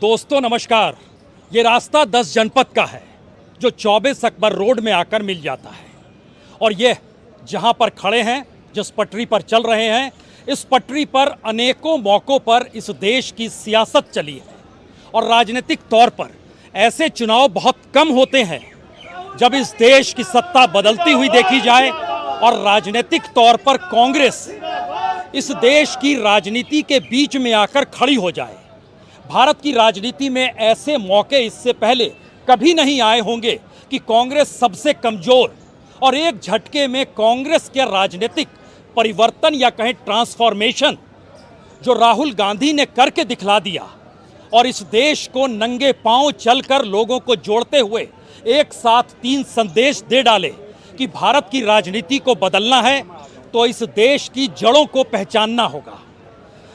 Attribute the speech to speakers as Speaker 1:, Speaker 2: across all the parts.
Speaker 1: दोस्तों नमस्कार। ये रास्ता 10 जनपद का है जो 24 अकबर रोड में आकर मिल जाता है। और ये जहाँ पर खड़े हैं, जिस पटरी पर चल रहे हैं, इस पटरी पर अनेकों मौक़ों पर इस देश की सियासत चली है। और राजनीतिक तौर पर ऐसे चुनाव बहुत कम होते हैं जब इस देश की सत्ता बदलती हुई देखी जाए और राजनीतिक तौर पर कांग्रेस इस देश की राजनीति के बीच में आकर खड़ी हो जाए। भारत की राजनीति में ऐसे मौके इससे पहले कभी नहीं आए होंगे कि कांग्रेस सबसे कमजोर और एक झटके में कांग्रेस के राजनीतिक परिवर्तन या कहें ट्रांसफॉर्मेशन जो राहुल गांधी ने करके दिखला दिया और इस देश को नंगे पांव चलकर लोगों को जोड़ते हुए एक साथ 3 संदेश दे डाले कि भारत की राजनीति को बदलना है तो इस देश की जड़ों को पहचानना होगा।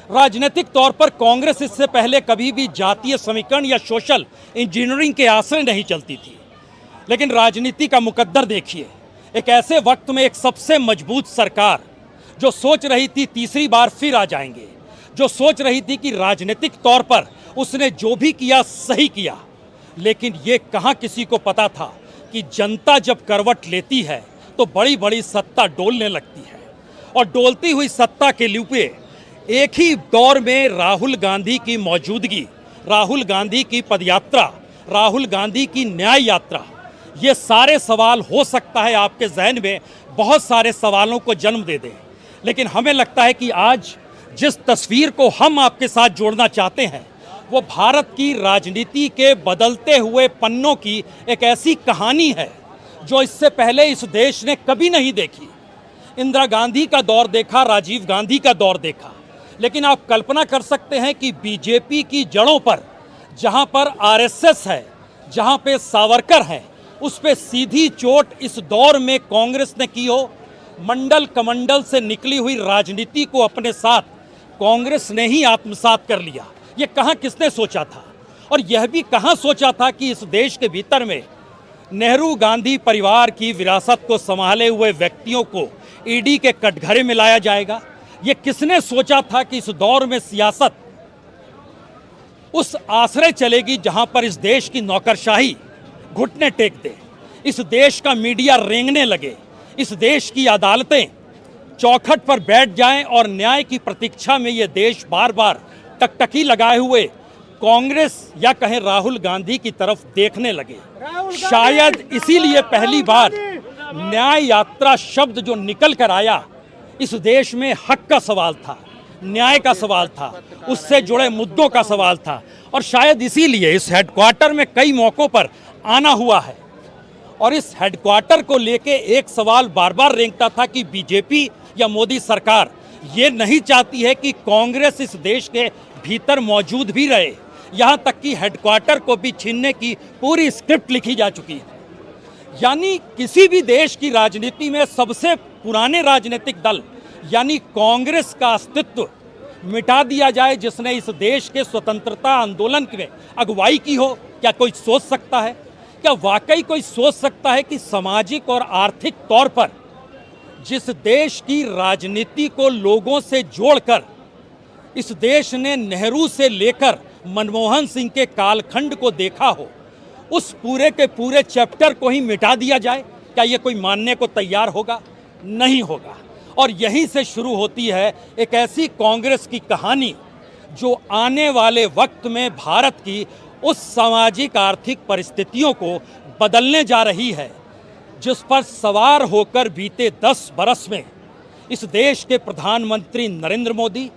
Speaker 1: राजनीतिक तौर पर कांग्रेस इससे पहले कभी भी जातीय समीकरण या सोशल इंजीनियरिंग के आश्रय नहीं चलती थी, लेकिन राजनीति का मुकद्दर देखिए। एक ऐसे वक्त में एक सबसे मजबूत सरकार जो सोच रही थी तीसरी बार फिर आ जाएंगे, जो सोच रही थी कि राजनीतिक तौर पर उसने जो भी किया सही किया, लेकिन ये कहाँ किसी को पता था कि जनता जब करवट लेती है तो बड़ी बड़ी सत्ता डोलने लगती है। और डोलती हुई सत्ता के लिए एक ही दौर में राहुल गांधी की मौजूदगी, राहुल गांधी की पदयात्रा, राहुल गांधी की न्याय यात्रा, ये सारे सवाल हो सकता है आपके जहन में बहुत सारे सवालों को जन्म दे दें। लेकिन हमें लगता है कि आज जिस तस्वीर को हम आपके साथ जोड़ना चाहते हैं वो भारत की राजनीति के बदलते हुए पन्नों की एक ऐसी कहानी है जो इससे पहले इस देश ने कभी नहीं देखी। इंदिरा गांधी का दौर देखा, राजीव गांधी का दौर देखा, लेकिन आप कल्पना कर सकते हैं कि बीजेपी की जड़ों पर, जहां पर आरएसएस है, जहां पे सावरकर है, उस पे सीधी चोट इस दौर में कांग्रेस ने की हो। मंडल कमंडल से निकली हुई राजनीति को अपने साथ कांग्रेस ने ही आत्मसात कर लिया। ये कहां किसने सोचा था? और यह भी कहां सोचा था कि इस देश के भीतर में नेहरू गांधी परिवार की विरासत को संभाले हुए व्यक्तियों को ईडी के कटघरे में लाया जाएगा? ये किसने सोचा था कि इस दौर में सियासत उस आश्रय चलेगी जहां पर इस देश की नौकरशाही घुटने टेक दे, इस देश का मीडिया रेंगने लगे, इस देश की अदालतें चौखट पर बैठ जाएं और न्याय की प्रतीक्षा में ये देश बार बार टकटकी लगाए हुए कांग्रेस या कहें राहुल गांधी की तरफ देखने लगे। शायद इसीलिए पहली बार न्याय यात्रा शब्द जो निकल कर आया, इस देश में हक का सवाल था, न्याय का सवाल था, उससे जुड़े मुद्दों का सवाल था। और शायद इसीलिए इस हेडक्वार्टर में कई मौक़ों पर आना हुआ है। और इस हेडक्वार्टर को लेके एक सवाल बार बार रेंगता था कि बीजेपी या मोदी सरकार ये नहीं चाहती है कि कांग्रेस इस देश के भीतर मौजूद भी रहे। यहाँ तक कि हेडक्वार्टर को भी छीनने की पूरी स्क्रिप्ट लिखी जा चुकी है। यानी किसी भी देश की राजनीति में सबसे पुराने राजनीतिक दल यानी कांग्रेस का अस्तित्व मिटा दिया जाए, जिसने इस देश के स्वतंत्रता आंदोलन में अगुवाई की हो। क्या कोई सोच सकता है? क्या वाकई कोई सोच सकता है कि सामाजिक और आर्थिक तौर पर जिस देश की राजनीति को लोगों से जोड़कर इस देश ने नेहरू से लेकर मनमोहन सिंह के कालखंड को देखा हो, उस पूरे के पूरे चैप्टर को ही मिटा दिया जाए? क्या ये कोई मानने को तैयार होगा? नहीं होगा। और यहीं से शुरू होती है एक ऐसी कांग्रेस की कहानी जो आने वाले वक्त में भारत की उस सामाजिक आर्थिक परिस्थितियों को बदलने जा रही है, जिस पर सवार होकर बीते 10 बरस में इस देश के प्रधानमंत्री नरेंद्र मोदी,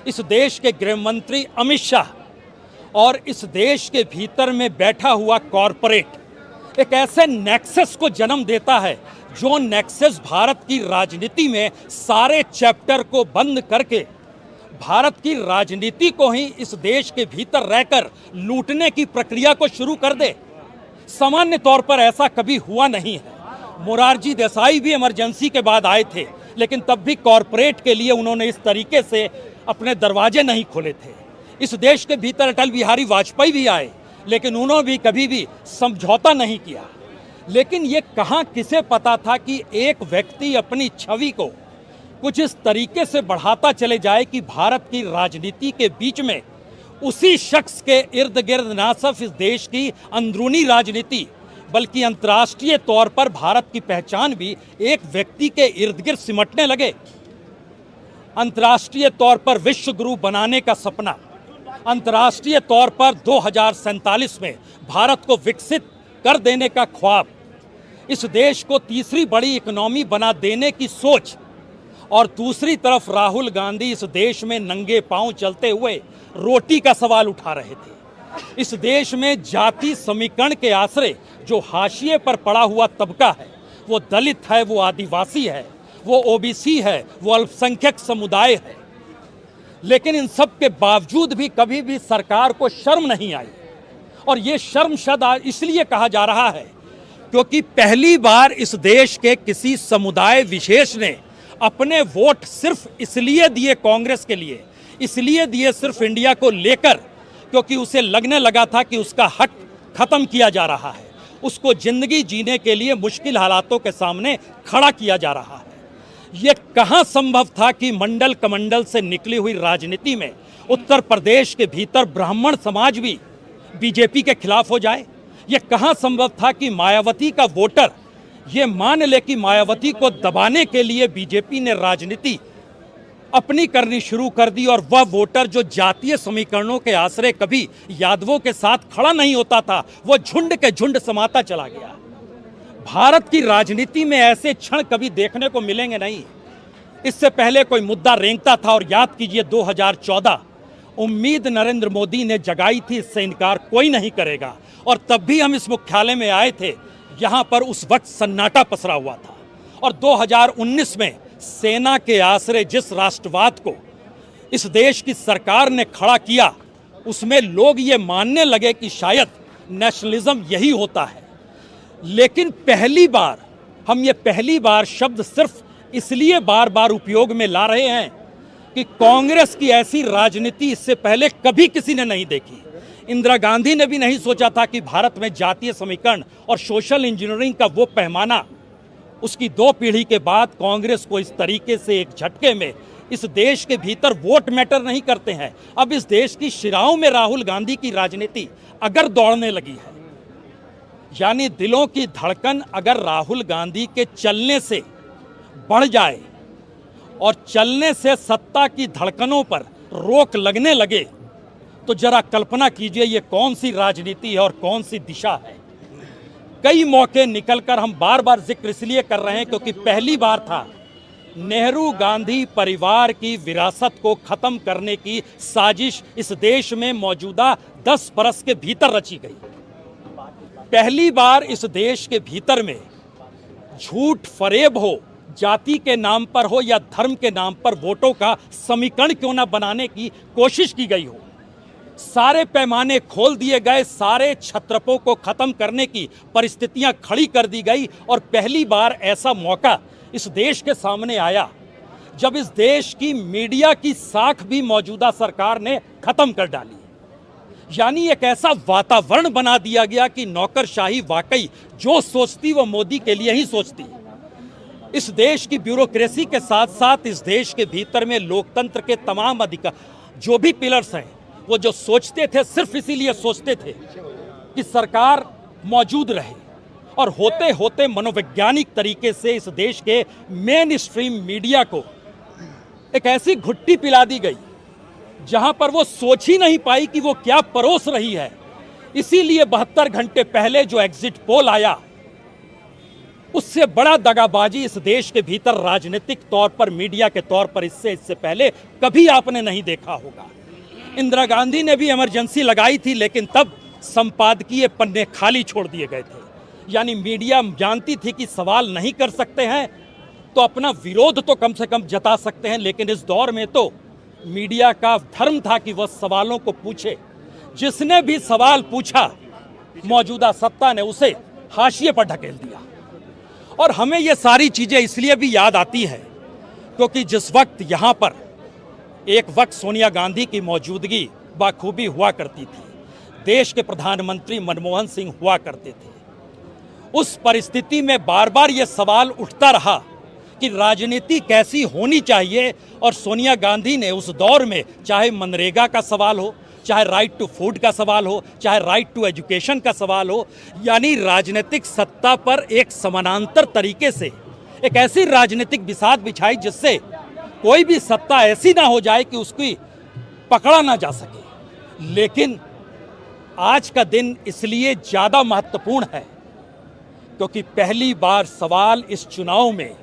Speaker 1: इस देश के गृह मंत्री अमित शाह और इस देश के भीतर में बैठा हुआ कॉरपोरेट एक ऐसे नेक्सस को जन्म देता है जो नेक्सस भारत की राजनीति में सारे चैप्टर को बंद करके भारत की राजनीति को ही इस देश के भीतर रहकर लूटने की प्रक्रिया को शुरू कर दे। सामान्य तौर पर ऐसा कभी हुआ नहीं है। मोरारजी देसाई भी इमरजेंसी के बाद आए थे, लेकिन तब भी कॉरपोरेट के लिए उन्होंने इस तरीके से अपने दरवाजे नहीं खोले थे। इस देश के भीतर अटल बिहारी वाजपेयी भी आए, लेकिन उन्होंने भी कभी भी समझौता नहीं किया। लेकिन ये कहाँ किसे पता था कि एक व्यक्ति अपनी छवि को कुछ इस तरीके से बढ़ाता चले जाए कि भारत की राजनीति के बीच में उसी शख्स के इर्द गिर्द ना सिर्फ इस देश की अंदरूनी राजनीति बल्कि अंतर्राष्ट्रीय तौर पर भारत की पहचान भी एक व्यक्ति के इर्द गिर्द सिमटने लगे। अंतर्राष्ट्रीय तौर पर विश्व गुरु बनाने का सपना, अंतर्राष्ट्रीय तौर पर 2047 में भारत को विकसित कर देने का ख्वाब, इस देश को तीसरी बड़ी इकोनॉमी बना देने की सोच, और दूसरी तरफ राहुल गांधी इस देश में नंगे पांव चलते हुए रोटी का सवाल उठा रहे थे। इस देश में जाति समीकरण के आश्रय जो हाशिए पर पड़ा हुआ तबका है, वो दलित है, वो आदिवासी है, वो ओबीसी है, वो अल्पसंख्यक समुदाय है, लेकिन इन सब के बावजूद भी कभी भी सरकार को शर्म नहीं आई। और ये शर्म शब्द इसलिए कहा जा रहा है क्योंकि पहली बार इस देश के किसी समुदाय विशेष ने अपने वोट सिर्फ इसलिए दिए कांग्रेस के लिए, इसलिए दिए सिर्फ इंडिया को लेकर क्योंकि उसे लगने लगा था कि उसका हक खत्म किया जा रहा है, उसको जिंदगी जीने के लिए मुश्किल हालातों के सामने खड़ा किया जा रहा है। ये कहाँ संभव था कि मंडल कमंडल से निकली हुई राजनीति में उत्तर प्रदेश के भीतर ब्राह्मण समाज भी बीजेपी के खिलाफ हो जाए? ये कहाँ संभव था कि मायावती का वोटर ये मान ले कि मायावती को दबाने के लिए बीजेपी ने राजनीति अपनी करनी शुरू कर दी, और वह वोटर जो जातीय समीकरणों के आश्रय कभी यादवों के साथ खड़ा नहीं होता था, वो झुंड के झुंड समाता चला गया। भारत की राजनीति में ऐसे क्षण कभी देखने को मिलेंगे नहीं। इससे पहले कोई मुद्दा रेंगता था, और याद कीजिए 2014 उम्मीद नरेंद्र मोदी ने जगाई थी, इससे इनकार कोई नहीं करेगा, और तब भी हम इस मुख्यालय में आए थे, यहाँ पर उस वक्त सन्नाटा पसरा हुआ था। और 2019 में सेना के आश्रय जिस राष्ट्रवाद को इस देश की सरकार ने खड़ा किया, उसमें लोग ये मानने लगे कि शायद नेशनलिज्म यही होता है। लेकिन पहली बार शब्द सिर्फ इसलिए बार बार उपयोग में ला रहे हैं कि कांग्रेस की ऐसी राजनीति इससे पहले कभी किसी ने नहीं देखी। इंदिरा गांधी ने भी नहीं सोचा था कि भारत में जातीय समीकरण और सोशल इंजीनियरिंग का वो पैमाना उसकी 2 पीढ़ी के बाद कांग्रेस को इस तरीके से एक झटके में इस देश के भीतर वोट मैटर नहीं करते हैं। अब इस देश की शिराओं में राहुल गांधी की राजनीति अगर दौड़ने लगी है, यानी दिलों की धड़कन अगर राहुल गांधी के चलने से बढ़ जाए और चलने से सत्ता की धड़कनों पर रोक लगने लगे, तो जरा कल्पना कीजिए ये कौन सी राजनीति है और कौन सी दिशा है। कई मौके निकलकर हम बार बार जिक्र इसलिए कर रहे हैं क्योंकि पहली बार था नेहरू गांधी परिवार की विरासत को खत्म करने की साजिश इस देश में मौजूदा 10 बरस के भीतर रची गई। पहली बार इस देश के भीतर में झूठ फरेब हो, जाति के नाम पर हो या धर्म के नाम पर वोटों का समीकरण क्यों ना बनाने की कोशिश की गई हो। सारे पैमाने खोल दिए गए, सारे छत्रपों को खत्म करने की परिस्थितियां खड़ी कर दी गई, और पहली बार ऐसा मौका इस देश के सामने आया जब इस देश की मीडिया की साख भी मौजूदा सरकार ने खत्म कर डाली। यानी एक ऐसा वातावरण बना दिया गया कि नौकरशाही वाकई जो सोचती वो मोदी के लिए ही सोचती। इस देश की ब्यूरोक्रेसी के साथ साथ इस देश के भीतर में लोकतंत्र के तमाम अधिकार जो भी पिलर्स हैं, वो जो सोचते थे सिर्फ इसीलिए सोचते थे कि सरकार मौजूद रहे, और होते होते मनोवैज्ञानिक तरीके से इस देश के मेन स्ट्रीम मीडिया को एक ऐसी घुट्टी पिला दी गई जहां पर वो सोच ही नहीं पाई कि वो क्या परोस रही है। इसीलिए 72 घंटे पहले जो एग्जिट पोल आया, उससे बड़ा दगाबाजी इस देश के भीतर राजनीतिक तौर पर, मीडिया के तौर पर इससे पहले कभी आपने नहीं देखा होगा। इंदिरा गांधी ने भी इमरजेंसी लगाई थी, लेकिन तब संपादकीय पन्ने खाली छोड़ दिए गए थे। यानी मीडिया जानती थी कि सवाल नहीं कर सकते हैं तो अपना विरोध तो कम से कम जता सकते हैं, लेकिन इस दौर में तो मीडिया का धर्म था कि वह सवालों को पूछे। जिसने भी सवाल पूछा मौजूदा सत्ता ने उसे हाशिए पर ढकेल दिया। और हमें ये सारी चीजें इसलिए भी याद आती हैं क्योंकि जिस वक्त यहाँ पर एक वक्त सोनिया गांधी की मौजूदगी बाखूबी हुआ करती थी, देश के प्रधानमंत्री मनमोहन सिंह हुआ करते थे, उस परिस्थिति में बार बार ये सवाल उठता रहा कि राजनीति कैसी होनी चाहिए। और सोनिया गांधी ने उस दौर में चाहे मनरेगा का सवाल हो, चाहे राइट टू फूड का सवाल हो, चाहे राइट टू एजुकेशन का सवाल हो, यानी राजनीतिक सत्ता पर एक समानांतर तरीके से एक ऐसी राजनीतिक बिसात बिछाई जिससे कोई भी सत्ता ऐसी ना हो जाए कि उसकी पकड़ा ना जा सके। लेकिन आज का दिन इसलिए ज़्यादा महत्वपूर्ण है क्योंकि पहली बार सवाल इस चुनाव में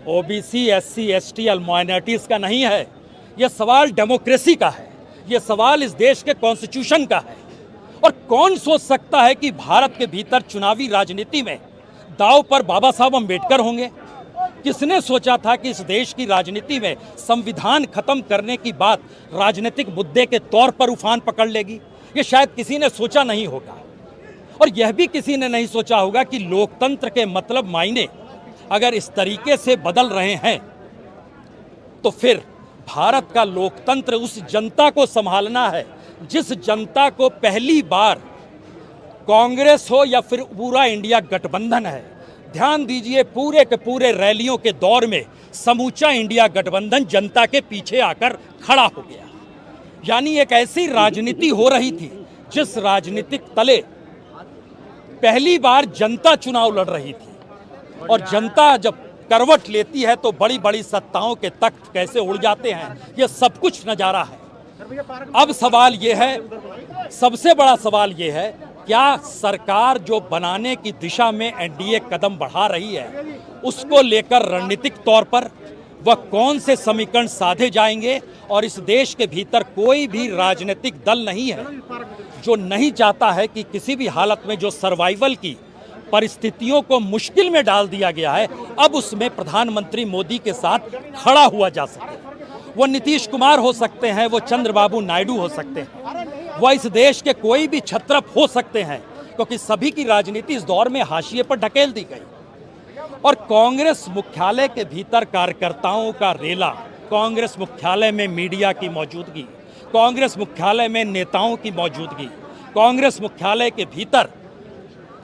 Speaker 1: ओबीसी, एससी, एसटी और माइनॉरिटीज़ का नहीं है। यह सवाल डेमोक्रेसी का है, यह सवाल इस देश के कॉन्स्टिट्यूशन का है। और कौन सोच सकता है कि भारत के भीतर चुनावी राजनीति में दांव पर बाबा साहब अम्बेडकर होंगे? किसने सोचा था कि इस देश की राजनीति में संविधान खत्म करने की बात राजनीतिक मुद्दे के तौर पर उफान पकड़ लेगी? ये शायद किसी ने सोचा नहीं होगा। और यह भी किसी ने नहीं सोचा होगा कि लोकतंत्र के मतलब मायने अगर इस तरीके से बदल रहे हैं तो फिर भारत का लोकतंत्र उस जनता को संभालना है जिस जनता को पहली बार कांग्रेस हो या फिर पूरा इंडिया गठबंधन है। ध्यान दीजिए, पूरे के पूरे रैलियों के दौर में समूचा इंडिया गठबंधन जनता के पीछे आकर खड़ा हो गया। यानी एक ऐसी राजनीति हो रही थी जिस राजनीतिक तले पहली बार जनता चुनाव लड़ रही थी। और जनता जब करवट लेती है तो बड़ी बड़ी सत्ताओं के तख्त कैसे उड़ जाते हैं, यह सब कुछ नजारा है। अब सवाल यह है, सबसे बड़ा सवाल यह है, क्या सरकार जो बनाने की दिशा में एनडीए कदम बढ़ा रही है उसको लेकर रणनीतिक तौर पर वह कौन से समीकरण साधे जाएंगे? और इस देश के भीतर कोई भी राजनीतिक दल नहीं है जो नहीं चाहता है कि किसी भी हालत में जो सर्वाइवल की परिस्थितियों को मुश्किल में डाल दिया गया है अब उसमें प्रधानमंत्री मोदी के साथ खड़ा हुआ जा सके। वो नीतीश कुमार हो सकते हैं, वो चंद्रबाबू नायडू हो सकते हैं, वह इस देश के कोई भी छत्रप हो सकते हैं, क्योंकि सभी की राजनीति इस दौर में हाशिए पर ढकेल दी गई। और कांग्रेस मुख्यालय के भीतर कार्यकर्ताओं का रेला, कांग्रेस मुख्यालय में मीडिया की मौजूदगी, कांग्रेस मुख्यालय में नेताओं की मौजूदगी, कांग्रेस मुख्यालय के भीतर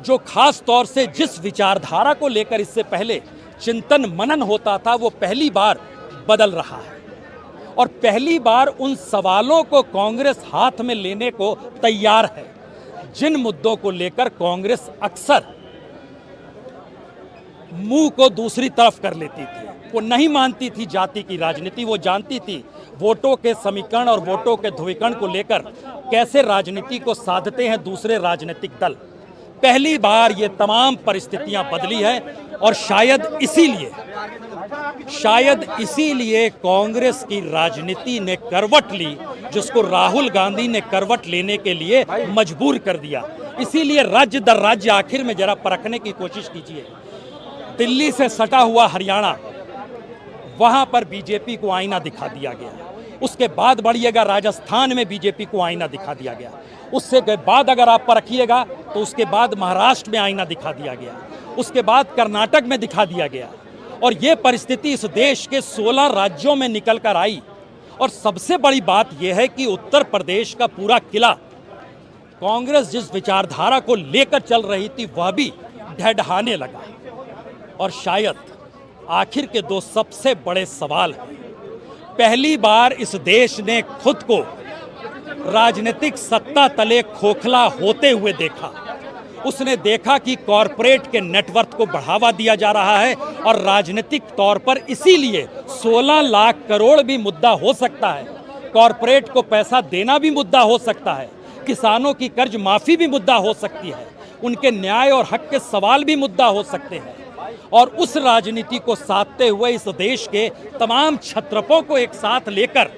Speaker 1: जो खास तौर से जिस विचारधारा को लेकर इससे पहले चिंतन मनन होता था वो पहली बार बदल रहा है। और पहली बार उन सवालों को कांग्रेस हाथ में लेने को तैयार है जिन मुद्दों को लेकर कांग्रेस अक्सर मुंह को दूसरी तरफ कर लेती थी। वो नहीं मानती थी जाति की राजनीति, वो जानती थी वोटों के समीकरण और वोटों के ध्रुवीकरण को लेकर कैसे राजनीति को साधते हैं दूसरे राजनीतिक दल। पहली बार ये तमाम परिस्थितियां बदली है और शायद इसीलिए कांग्रेस की राजनीति ने करवट ली, जिसको राहुल गांधी ने करवट लेने के लिए मजबूर कर दिया। इसीलिए राज्य दर राज्य आखिर में जरा परखने की कोशिश कीजिए। दिल्ली से सटा हुआ हरियाणा, वहां पर बीजेपी को आईना दिखा दिया गया। उसके बाद बढ़िएगा राजस्थान में बीजेपी को आईना दिखा दिया गया। उससे बाद अगर आप परखिएगा तो उसके बाद महाराष्ट्र में आईना दिखा दिया गया, उसके बाद कर्नाटक में दिखा दिया गया। और ये परिस्थिति इस देश के 16 राज्यों में निकल कर आई। और सबसे बड़ी बात यह है कि उत्तर प्रदेश का पूरा किला कांग्रेस जिस विचारधारा को लेकर चल रही थी वह भी ढहढहाने लगा। और शायद आखिर के दो सबसे बड़े सवाल हैं। पहली बार इस देश ने खुद को राजनीतिक सत्ता तले खोखला होते हुए देखा। उसने देखा कि कॉरपोरेट के नेटवर्क को बढ़ावा दिया जा रहा है और राजनीतिक तौर पर इसीलिए 16 लाख करोड़ भी मुद्दा हो सकता है, कॉरपोरेट को पैसा देना भी मुद्दा हो सकता है, किसानों की कर्ज माफी भी मुद्दा हो सकती है, उनके न्याय और हक के सवाल भी मुद्दा हो सकते हैं। और उस राजनीति को साधते हुए इस देश के तमाम छत्रपों को एक साथ लेकर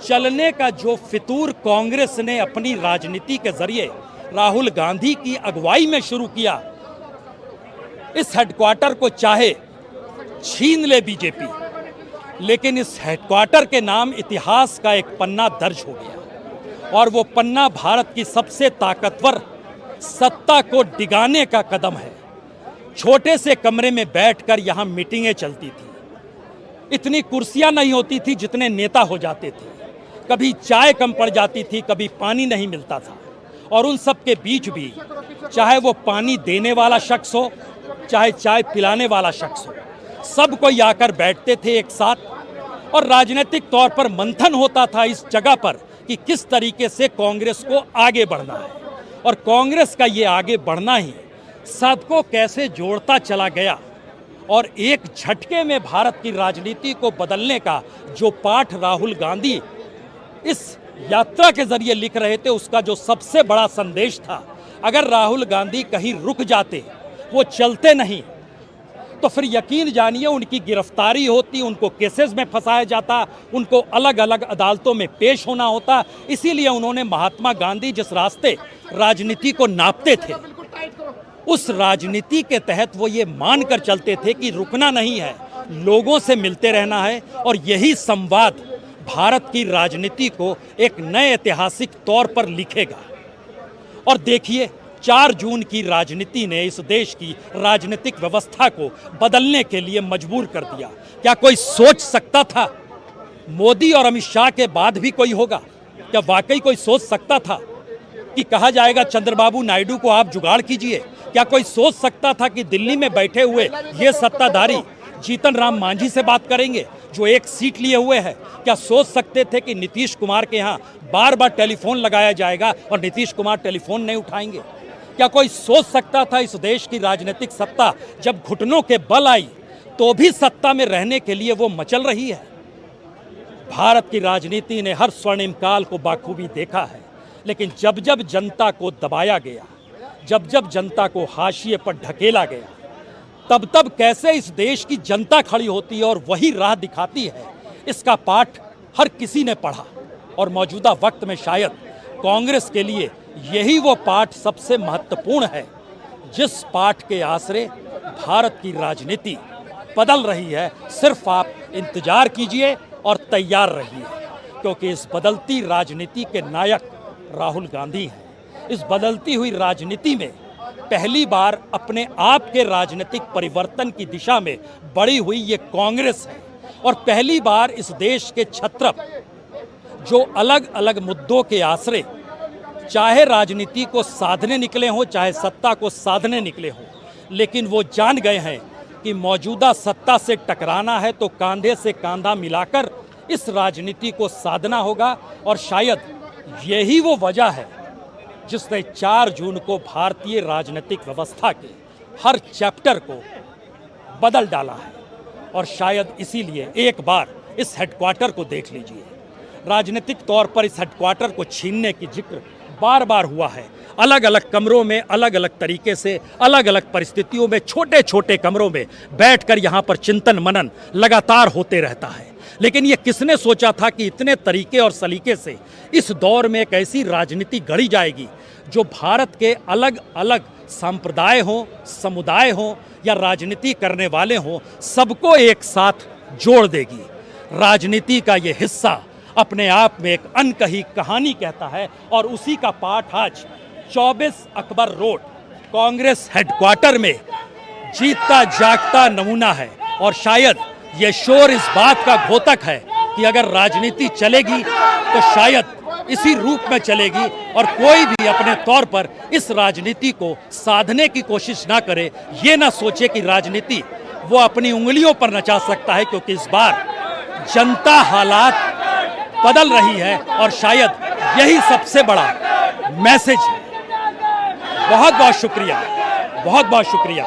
Speaker 1: चलने का जो फितूर कांग्रेस ने अपनी राजनीति के जरिए राहुल गांधी की अगुवाई में शुरू किया, इस हेडक्वार्टर को चाहे छीन ले बीजेपी, लेकिन इस हेडक्वार्टर के नाम इतिहास का एक पन्ना दर्ज हो गया। और वो पन्ना भारत की सबसे ताकतवर सत्ता को डिगाने का कदम है। छोटे से कमरे में बैठकर यहाँ मीटिंगें चलती थी, इतनी कुर्सियां नहीं होती थी जितने नेता हो जाते थे, कभी चाय कम पड़ जाती थी, कभी पानी नहीं मिलता था। और उन सब के बीच भी चाहे वो पानी देने वाला शख्स हो चाहे चाय पिलाने वाला शख्स हो, सब कोई आकर बैठते थे एक साथ और राजनीतिक तौर पर मंथन होता था इस जगह पर कि किस तरीके से कांग्रेस को आगे बढ़ना है, और कांग्रेस का ये आगे बढ़ना ही सबको कैसे जोड़ता चला गया और एक झटके में भारत की राजनीति को बदलने का जो पाठ राहुल गांधी इस यात्रा के जरिए लिख रहे थे, उसका जो सबसे बड़ा संदेश था, अगर राहुल गांधी कहीं रुक जाते, वो चलते नहीं, तो फिर यकीन जानिए उनकी गिरफ्तारी होती, उनको केसेस में फंसाया जाता, उनको अलग अलग अदालतों में पेश होना होता। इसीलिए उन्होंने महात्मा गांधी जिस रास्ते राजनीति को नापते थे, उस राजनीति के तहत वो ये मानकर चलते थे कि रुकना नहीं है, लोगों से मिलते रहना है, और यही संवाद भारत की राजनीति को एक नए ऐतिहासिक तौर पर लिखेगा। और देखिए, 4 जून की राजनीति ने इस देश की राजनीतिक व्यवस्था को बदलने के लिए मजबूर कर दिया। क्या कोई सोच सकता था मोदी और अमित शाह के बाद भी कोई होगा? क्या वाकई कोई सोच सकता था कि कहा जाएगा चंद्रबाबू नायडू को आप जुगाड़ कीजिए? क्या कोई सोच सकता था कि दिल्ली में बैठे हुए ये सत्ताधारी जीतन राम मांझी से बात करेंगे जो 1 सीट लिए हुए हैं? क्या सोच सकते थे कि नीतीश कुमार के यहाँ बार बार टेलीफोन लगाया जाएगा और नीतीश कुमार टेलीफोन नहीं उठाएंगे? क्या कोई सोच सकता था इस देश की राजनीतिक सत्ता जब घुटनों के बल आई तो भी सत्ता में रहने के लिए वो मचल रही है? भारत की राजनीति ने हर स्वर्णिम काल को बाखूबी देखा है, लेकिन जब जब जनता को दबाया गया, जब जब जनता को हाशिए पर ढकेला गया, तब तब कैसे इस देश की जनता खड़ी होती है और वही राह दिखाती है, इसका पाठ हर किसी ने पढ़ा। और मौजूदा वक्त में शायद कांग्रेस के लिए यही वो पाठ सबसे महत्वपूर्ण है, जिस पाठ के आसरे भारत की राजनीति बदल रही है। सिर्फ आप इंतजार कीजिए और तैयार रहिए, क्योंकि इस बदलती राजनीति के नायक राहुल गांधी हैं। इस बदलती हुई राजनीति में पहली बार अपने आप के राजनीतिक परिवर्तन की दिशा में बढ़ी हुई ये कांग्रेस है, और पहली बार इस देश के क्षत्रप जो अलग अलग मुद्दों के आसरे चाहे राजनीति को साधने निकले हों, चाहे सत्ता को साधने निकले हों, लेकिन वो जान गए हैं कि मौजूदा सत्ता से टकराना है तो कंधे से कंधा मिलाकर इस राजनीति को साधना होगा। और शायद यही वो वजह है जिसने 4 जून को भारतीय राजनीतिक व्यवस्था के हर चैप्टर को बदल डाला है। और शायद इसीलिए एक बार इस हेडक्वार्टर को देख लीजिए, राजनीतिक तौर पर इस हेडक्वार्टर को छीनने की जिक्र बार बार हुआ है, अलग अलग कमरों में, अलग अलग तरीके से, अलग अलग परिस्थितियों में, छोटे छोटे कमरों में बैठकर यहाँ पर चिंतन मनन लगातार होते रहता है। लेकिन ये किसने सोचा था कि इतने तरीके और सलीके से इस दौर में एक ऐसी राजनीति गढ़ी जाएगी जो भारत के अलग अलग संप्रदाय हों, समुदाय हों या राजनीति करने वाले हों, सबको एक साथ जोड़ देगी। राजनीति का ये हिस्सा अपने आप में एक अनकही कहानी कहता है, और उसी का पाठ आज 24 अकबर रोड कांग्रेस हेडक्वार्टर में जीतता जागता नमूना है। और शायद ये शोर इस बात का घोतक है कि अगर राजनीति चलेगी तो शायद इसी रूप में चलेगी, और कोई भी अपने तौर पर इस राजनीति को साधने की कोशिश ना करे, ये ना सोचे कि राजनीति वो अपनी उंगलियों पर नचा सकता है, क्योंकि इस बार जनता हालात बदल रही है। और शायद यही सबसे बड़ा मैसेज है। बहुत बहुत शुक्रिया, बहुत बहुत शुक्रिया।